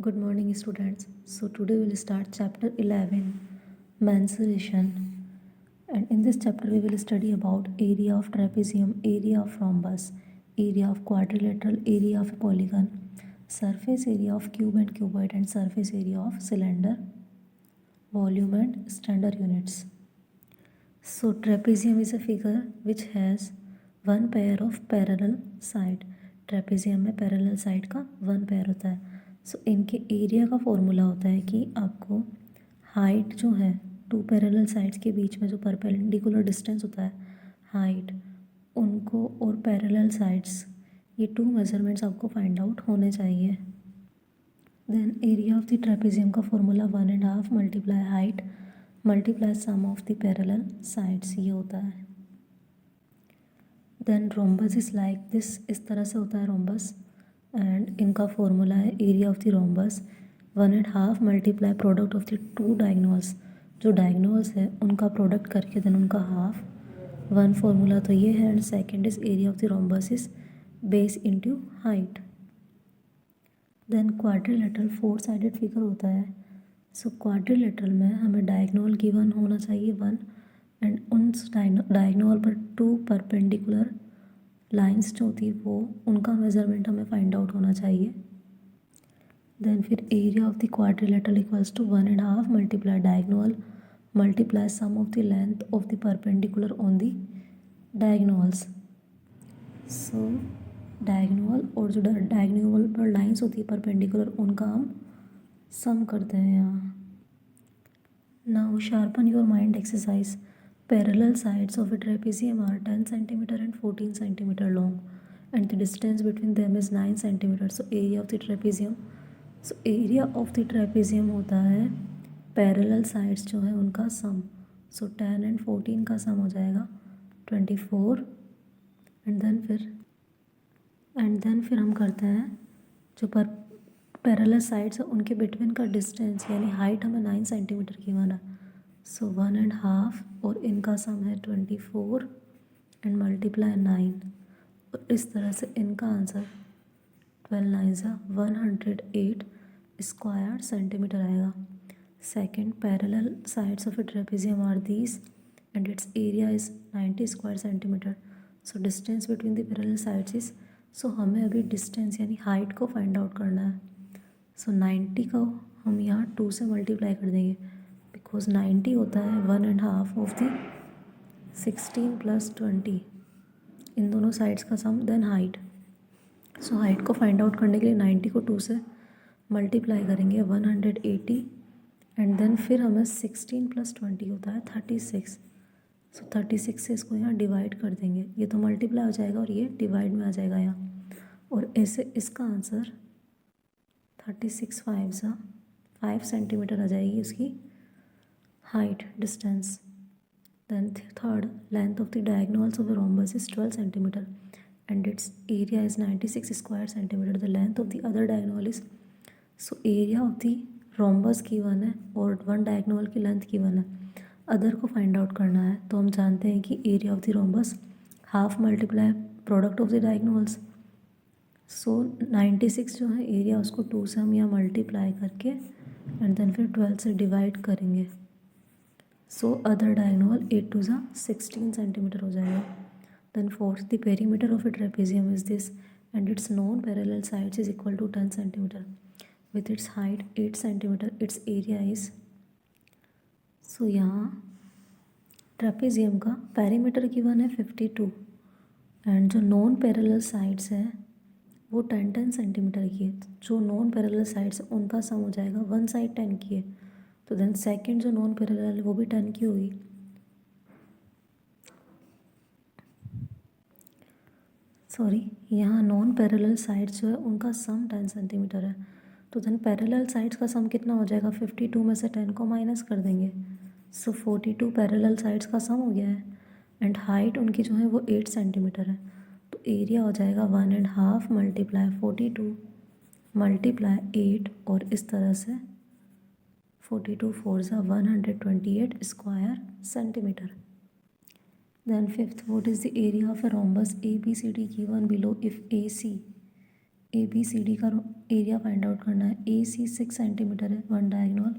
Good morning, students. So, today we will start chapter 11 mensuration. And in this chapter, we will study about area of trapezium, area of rhombus, area of quadrilateral, area of polygon, surface area of cube and cuboid, and surface area of cylinder, volume, and standard units. So, trapezium is a figure which has one pair of parallel side. Trapezium में parallel side का one pair होता है. सो इनके area का formula होता है कि आपको हाइट जो है टू पैरेलल साइड्स के बीच में जो परपेंडिकुलर डिस्टेंस होता है हाइट उनको और पैरेलल साइड्स ये टू मेजरमेंट्स आपको फाइंड आउट होने चाहिए. Then area of the trapezium का formula 1.5 multiply height multiply sum of the parallel sides ये होता है. Then rhombus is like this, इस तरह से होता है रोम्बस. एंड इनका फॉर्मूला है area of the rhombus 1.5 multiply product of the two diagonals. जो डायगोनल्स है उनका प्रोडक्ट करके देन उनका हाफ. वन फॉर्मूला तो ये है. And second is area of the rhombus is base into height. Then quadrilateral 4 sided figure होता है. सो क्वाड्रिलेटरल में हमें डायगोनल गिवन होना चाहिए 1 एंड उन डायगोनल पर टू परपेंडिकुलर लाइंस जो होती है वो उनका मेजरमेंट हमें फाइंड आउट होना चाहिए. देन फिर area of the quadrilateral equals to 1.5 multiply diagonal multiply sum of the length of the perpendicular on the diagonals. So diagonal और जो डायगोनल पर लाइंस होती है परपेंडिकुलर उनका हम सम करते हैं यहाँ. Now sharpen your mind exercise. Parallel sides of a trapezium are 10 cm and 14 cm long and the distance between them is 9 cm. So area of the trapezium. So area of the trapezium होता है parallel sides जो है उनका sum. So 10 and 14 का sum हो जाएगा 24 and then फिर हम करते हैं जो पर parallel sides है उनके between का distance यानी height हमें 9 cm की माना. सो 1.5 और इनका सम है 24 एंड मल्टीप्लाई 9 और इस तरह से इनका आंसर 12 9 108 स्क्वायर सेंटीमीटर आएगा. Second parallel sides of a trapezium are these and its area is 90 square centimetre. So distance between the parallel sides is. So हमें अभी डिस्टेंस यानी हाइट को फाइंड आउट करना है. सो 90 को हम यहाँ 2 से मल्टीप्लाई कर देंगे बिकॉज 90 होता है 1.5 ऑफ दी 16 प्लस 20 इन दोनों साइड्स का sum. Then height. So height को फाइंड आउट करने के लिए 90 को 2 से मल्टीप्लाई करेंगे 180 एंड देन फिर हमें 16 प्लस 20 होता है 36. सो 36 से इसको यहाँ डिवाइड कर देंगे. ये तो मल्टीप्लाई हो जाएगा और ये डिवाइड में आ जाएगा यहाँ. और ऐसे इसका आंसर 36 5 सेंटीमीटर आ जाएगी इसकी height distance. Then third, length of the diagonals of a rhombus is 12 centimeter and its area is 96 square centimeter. The length of the other diagonal is. So area of the rhombus given है और one diagonal की length given है. Other को find out करना है तो हम जानते हैं कि area of the rhombus half multiply product of the diagonals. So 96 जो है एरिया उसको 2 से हम यहाँ मल्टीप्लाई करके एंड देन फिर 12 से डिवाइड करेंगे. सो अदर डायगोनल 8 2 16 सेंटीमीटर हो जाएगा. Then fourth the perimeter of a trapezium is this and its non parallel sides is equal to 10 centimetre with its height 8 centimetre. Its area is. So यहाँ trapezium का perimeter given है 52 and जो non parallel sides है वो 10 centimetre की है. जो non parallel sides है उनका सम हो जाएगा. वन साइड 10 की है तो देन सेकंड जो नॉन पैरेलल है वो भी 10 की होगी. सॉरी, यहाँ नॉन पैरेलल साइड्स जो है उनका सम 10 सेंटीमीटर है. तो देन पैरेलल साइड्स का सम कितना हो जाएगा 52 में से 10 को माइनस कर देंगे. सो 42 पैरेलल साइड्स का सम हो गया है एंड हाइट उनकी जो है वो 8 सेंटीमीटर है. तो एरिया हो जाएगा 1.5 मल्टीप्लाई 42 मल्टीप्लाई 8 और इस तरह से 42 4 128 square centimeter. Then fifth, what is the area of a rhombus ABCD given below if AC A B C D का एरिया फाइंड आउट करना है। ए सी 6 सेंटीमीटर है one diagonal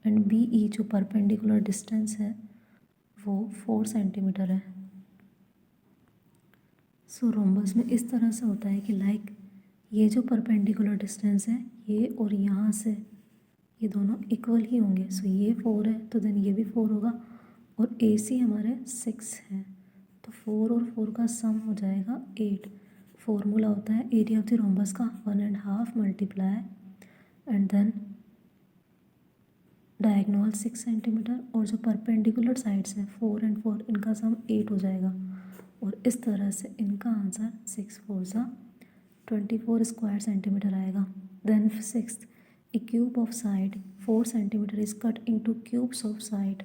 and B E जो perpendicular distance है वो 4 centimetre है। सो rhombus में इस तरह से होता है कि लाइक ये जो परपेंडिकुलर डिस्टेंस है ये और यहाँ से ये दोनों इक्वल ही होंगे। सो ये 4 है तो देन ये भी 4 होगा और ए सी हमारे 6 है तो 4 और 4 का सम हो जाएगा 8। फॉर्मूला होता है एरिया ऑफ द रोम्बस का 1.5 multiply and then diagonal 6 centimetre और जो परपेंडिकुलर साइड्स हैं 4 एंड 4 इनका सम 8 हो जाएगा और इस तरह से इनका आंसर 6 4 सा 24 स्क्वायर सेंटीमीटर आएगा। Then 6th a cube of side 4 centimeter is cut into cubes of side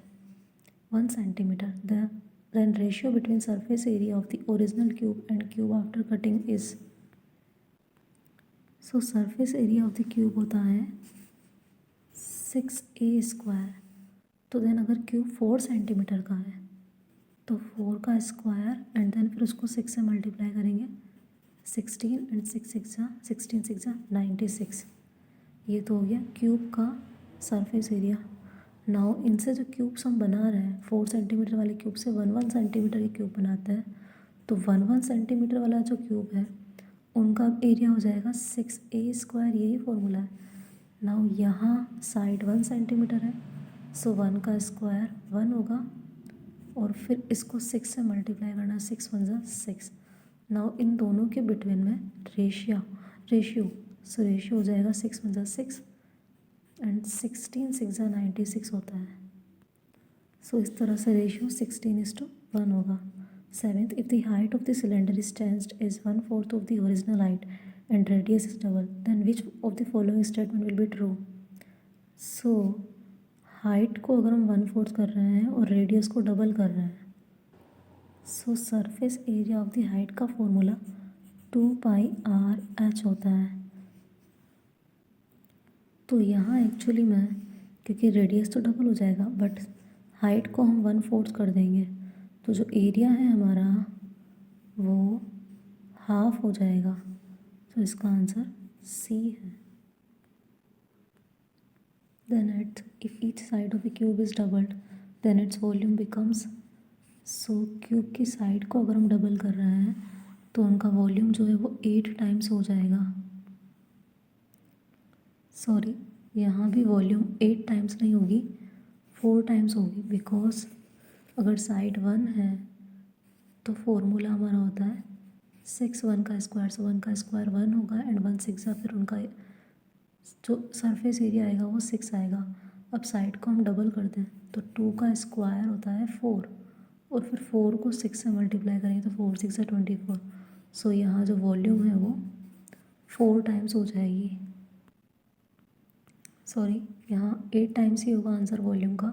1 centimeter. Then ratio between surface area of the original cube and cube after cutting is, so surface area of the cube होता है 6a square. तो then अगर cube 4 centimetre का है तो 4 का square and then फिर उसको 6 से मल्टीप्लाई करेंगे 16 एंड 16 6 96। ये तो हो गया क्यूब का सरफेस एरिया। नाउ इनसे जो क्यूब्स हम बना रहे हैं 4 सेंटीमीटर वाले क्यूब से 1 सेंटीमीटर के क्यूब बनाते हैं तो 1 सेंटीमीटर वाला जो क्यूब है उनका एरिया हो जाएगा 6a स्क्वायर, यही फॉर्मूला है। नाउ यहाँ साइड 1 सेंटीमीटर है सो 1 का स्क्वायर 1 होगा और फिर इसको 6 से मल्टीप्लाई करना 6 1 जा 6। नाउ इन दोनों के बिटवीन में रेशियो सो रेशियो हो जाएगा 6 1 जा 6 एंड 16 6 जा 96 होता है। सो इस तरह से रेशियो 16:1 होगा। 7th if the height of the cylinder is changed is 1/4 of the original height and radius is double then which of the following statement will be true? So height को अगर हम 1/4 कर रहे हैं और रेडियस को double कर रहे हैं सो surface area of the height का फॉर्मूला 2πr/h होता है। तो यहाँ एक्चुअली में क्योंकि रेडियस तो डबल हो जाएगा बट हाइट को हम 1/4 कर देंगे तो जो एरिया है हमारा वो हाफ हो जाएगा। तो इसका आंसर सी है। Then if each side of a cube is doubled then its volume becomes, so cube की साइड को अगर हम डबल कर रहे हैं तो उनका वॉल्यूम जो है वो 8 टाइम्स हो जाएगा। सॉरी यहाँ भी वॉल्यूम 8 टाइम्स नहीं होगी 4 टाइम्स होगी बिकॉज अगर साइड 1 है तो फॉर्मूला हमारा होता है 6 1 का स्क्वायर, सो 1 का स्क्वायर 1 होगा एंड 1 6 फिर उनका जो सरफेस एरिया आएगा वो 6 आएगा। अब साइड को हम डबल कर दें तो 2 का स्क्वायर होता है 4 और फिर 4 को 6 से मल्टीप्लाई करेंगे तो 4 6 24। सो यहाँ जो वॉल्यूम है वो 4 टाइम्स हो जाएगी। सॉरी यहाँ 8 टाइम्स ही होगा आंसर वॉल्यूम का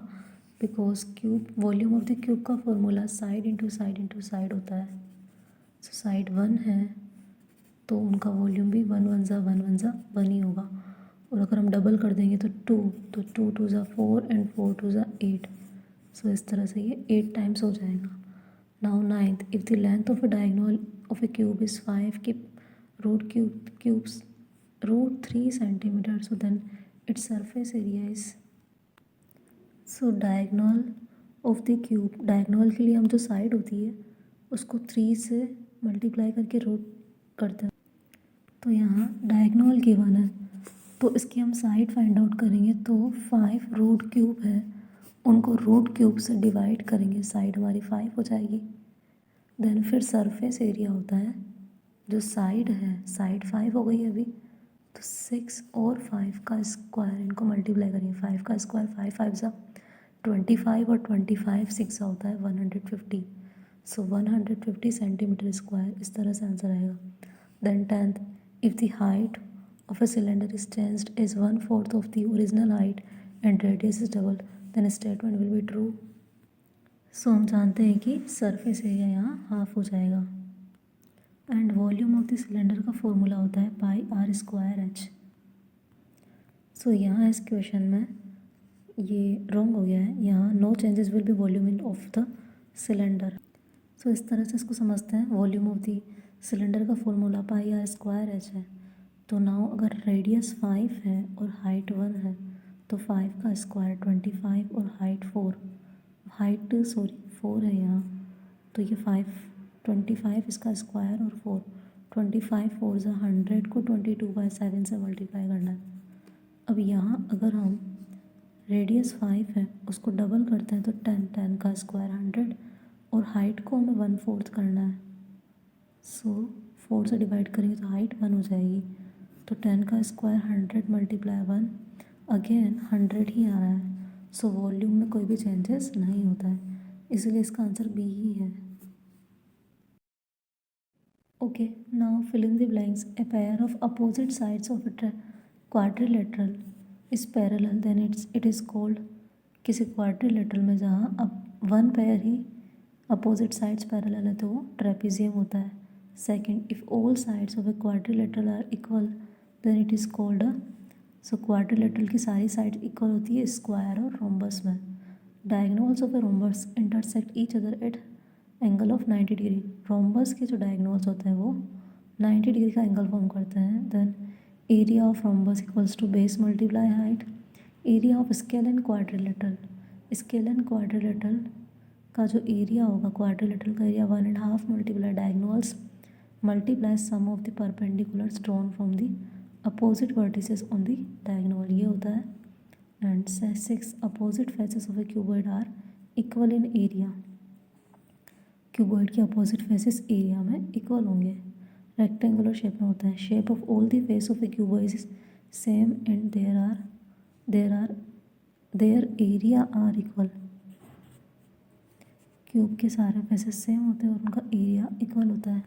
because cube volume of the cube का फॉर्मूला साइड इंटू साइड होता है। सो साइड 1 है तो उनका वॉल्यूम भी 1 1 जा 1 ही होगा और अगर हम डबल कर देंगे तो 2 तो 2 2 जा 4 एंड 4 2 जा 8। सो इस तरह से ये 8 टाइम्स हो जाएगा। Now 9th if the length of a diagonal of a cube is 5 की cubes √3 centimetre so then its surface area is, so diagonal of the cube, diagonal के लिए हम जो साइड होती है उसको 3 से मल्टीप्लाई करके रूट करते हैं। तो यहाँ डायगोनल गिवन है तो इसकी हम साइड फाइंड आउट करेंगे तो 5 रूट क्यूब है उनको रूट क्यूब से डिवाइड करेंगे साइड हमारी 5 हो जाएगी। देन फिर सरफेस एरिया होता है जो साइड है साइड 5 हो गई अभी तो 6 और 5 का स्क्वायर इनको मल्टीप्लाई करेंगे 5 का स्क्वायर 5 5 जा 25 और 25 6 होता है 150। सो 150 सेंटीमीटर स्क्वायर इस तरह से आंसर आएगा। Then 10th if the height of a cylinder is changed is 1/4 of the original height and radius is double then statement will be true. So हम जानते हैं कि सरफेस एरिया यहाँ हाफ हो जाएगा and volume of the cylinder का formula होता है πr²h। सो यहाँ इस क्वेश्चन में ये रॉन्ग हो गया है, यहाँ no changes will be volume in of the cylinder. So इस तरह से इसको समझते हैं। वॉल्यूम ऑफ द सिलेंडर का फॉर्मूला πr² h है तो नाउ अगर रेडियस 5 है और हाइट 1 है तो 5 का स्क्वायर 25 और हाइट 4 है यहाँ, तो ये 25 इसका स्क्वायर और 25 4 ज़ा 100 को 22/7 से मल्टीप्लाई करना है। अब यहाँ अगर हम रेडियस 5 है उसको डबल करते हैं तो 10 का स्क्वायर 100 और हाइट को हमें 1/4 करना है। सो 4 से डिवाइड करेंगे तो हाइट 1 हो जाएगी, तो 10 का स्क्वायर 100 मल्टीप्लाई 1 अगेन 100 ही आ रहा है। सो वॉल्यूम में कोई भी चेंजेस नहीं होता है, इसलिए इसका आंसर बी ही है। Okay, now fill in the blanks. A pair of opposite sides of a quadrilateral is parallel, then it is called। किसी quadrilateral में जहाँ अब वन पेयर ही अपोजिट साइड्स पैरेलल है तो वो ट्रेपेजियम होता है। Second, if all sides of a quadrilateral are equal then it is called a. So quadrilateral की सारी साइड इक्वल होती है स्क्वायर और रोम्बस में। Diagonals of a rhombus intersect each other at angle of 90 degree. Rhombus के जो diagonals होते हैं वो 90 डिग्री का एंगल फॉर्म करते हैं। Then area of rhombus equals to base multiply height. Area of scale and quadrilateral का जो एरिया होगा, क्वाड्रिलेटरल का area 1.5 multiply diagonals multiply sum of the perpendiculars drawn from the opposite vertices on the diagonal, ये होता है। And 6, opposite faces of a cuboid are equal in area. Cuboid के opposite faces area में equal होंगे। Rectangular shape में होता है। Shape of all the face of a cuboid is same and their area are equal. Cube के सारे faces same होते हैं और उनका एरिया इक्वल होता है।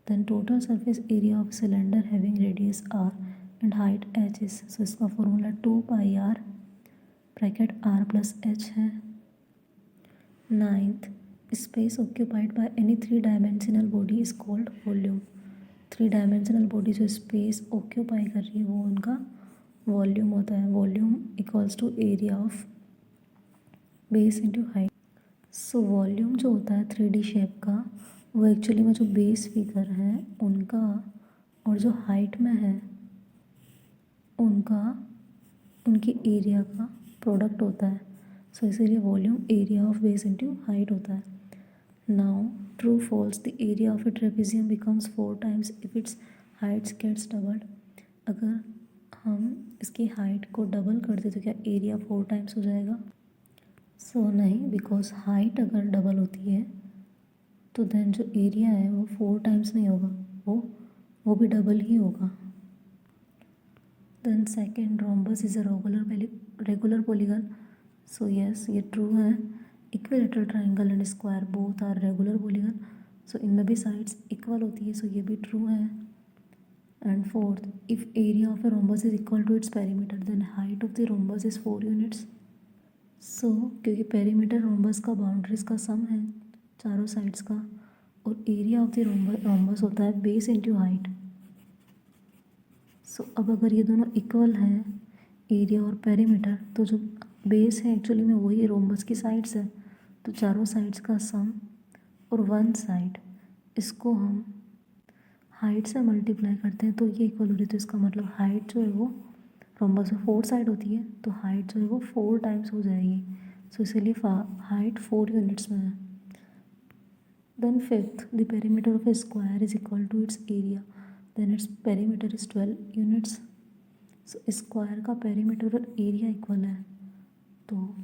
Then total surface area of cylinder having radius r and height h is. So इसका formula 2πr bracket r plus h है। 9th, space occupied by any 3 dimensional body is called volume. 3 dimensional body जो space occupy कर रही है वो उनका volume होता है। Volume equals to area of base into height. So volume जो होता है 3D शेप का वो एक्चुअली में जो बेस फिगर है उनका और जो हाइट में है उनकी एरिया का प्रोडक्ट होता है। सो इसीलिए volume area of base into height होता है। Now true false, the area of a trapezium becomes 4 times if its heights gets doubled. अगर हम इसकी हाइट को डबल कर दें तो क्या एरिया 4 टाइम्स हो जाएगा? सो नहीं, बिकॉज हाइट अगर डबल होती है तो देन जो एरिया है वो 4 टाइम्स नहीं होगा, वो भी डबल ही होगा। Then second, rhombus is a regular polygon. So yes, ये ट्रू है। Equilateral triangle and square both are regular polygon. So इनमें भी साइड्स इक्वल होती है, सो ये भी ट्रू है। And fourth, if area of a rhombus is equal to its perimeter then height of the rhombus is 4 units. So क्योंकि perimeter rhombus का boundaries का सम है चारों साइड्स का, और एरिया ऑफ द रोम्बस होता है बेस इंटू हाइट। सो अब अगर ये दोनों इक्वल हैं एरिया और पेरीमीटर, तो जो बेस है एक्चुअली में वही रोम्बस की साइड्स है, तो चारों साइड्स का सम और वन साइड इसको हम हाइट से मल्टीप्लाई करते हैं तो ये इक्वल हो रही है। तो इसका मतलब हाइट जो है वो रोम्बस में 4 साइड होती है तो हाइट जो है वो 4 टाइम्स हो जाएगी। सो इसीलिए हाइट 4 यूनिट्स में है। Then fifth, the perimeter of a square is equal to its area then its perimeter is 12 units. So square का पेरीमीटर और एरिया इक्वल है तो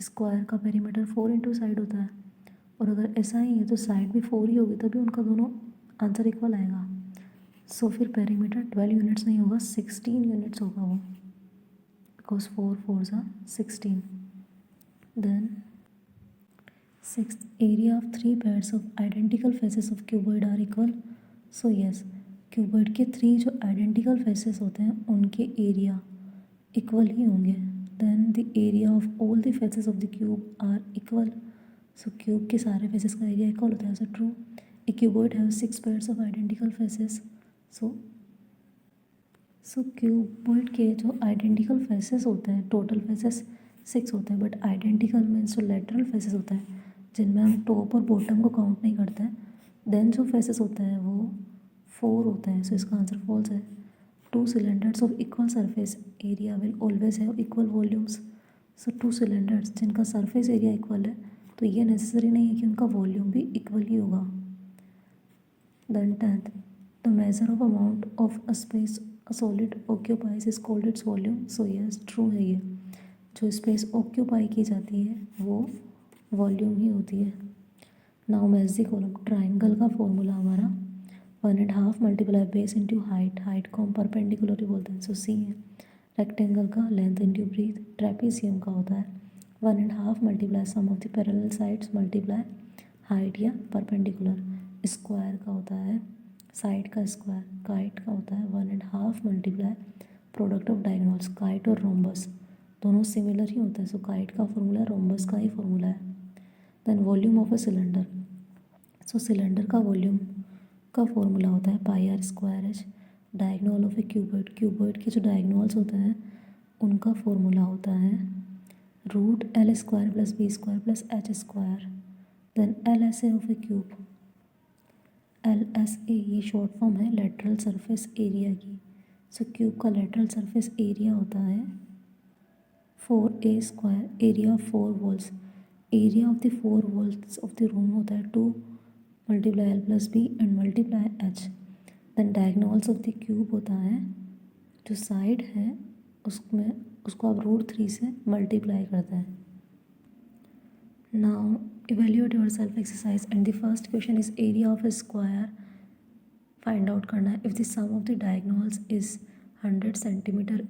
स्क्वायर का पेरीमीटर 4 इंटू साइड होता है, और अगर ऐसा ही है तो साइड भी 4 ही होगी तभी उनका दोनों आंसर इक्वल आएगा। सो फिर पेरीमीटर 12 यूनिट्स नहीं होगा, 16 यूनिट्स होगा वो, बिकॉज 4 4 ज़ा 16। Then 6, area of 3 pairs of identical faces of cuboid are equal. So yes, cuboid के 3 जो आइडेंटिकल फेसेस होते हैं उनके एरिया इक्वल ही होंगे। Then the area of all the faces of the cube are equal. So cube के सारे faces का एरिया इक्वल होता है, so true. A cuboid have 6 pairs of identical faces. So cuboid के जो आइडेंटिकल फेसेस होते हैं, टोटल फेसेस 6 होते हैं, बट आइडेंटिकल मीन्स जो लेटरल फेसेस होते हैं जिनमें हम टॉप और बॉटम को काउंट नहीं करते हैं, देन जो फेसेस होते हैं वो 4 होते हैं। सो इसका आंसर फॉल्स है। two cylinders of equal surface area will always have equal volumes. So two cylinders जिनका surface area equal है तो ये necessary नहीं है कि उनका volume भी equal ही होगा. Then 10th, the measure of amount of a space a solid occupies is called its volume. So yes, true है ये. जो space occupy की जाती है वो volume ही होती है. Now match the column. Triangle का formula हमारा 1.5 multiply base into height. Height को हम परपेंडिकुलर ही बोलते हैं, सो सी है. रेक्टेंगल का लेंथ इंटू ब्रीथ. ट्रेपीजियम का होता है 1.5 multiply sum of the parallel sides multiply height या परपेंडिकुलर. स्क्वायर का होता है साइड का स्क्वायर. काइट का होता है 1.5 multiply product of diagonals. Kite और रोम्बस दोनों सिमिलर ही होता है, सो काइट का फॉर्मूला रोम्बस का ही फॉर्मूला है. Then volume of a cylinder. So cylinder का वॉल्यूम का फॉर्मूला होता है pi r square h. Diagonal of a cuboid. Cuboid के जो डायगोनल्स होते हैं उनका फॉर्मूला होता है root l square plus b square plus h square. Then L S A of a cube. L S A ये शॉर्ट फॉर्म है lateral surface area की. सो क्यूब का लेटरल सरफेस एरिया होता है 4a square. Area of 4 walls. Area of the 4 walls of the room होता है 2 multiply L plus B and multiply H. Then diagonals of the cube होता है जो side है उसमें उसको आप √3 से मल्टीप्लाई करते हैं. Now evaluate yourself exercise and the first question is area of a square find out करना है. If the sum of the diagonals is 100 centimetre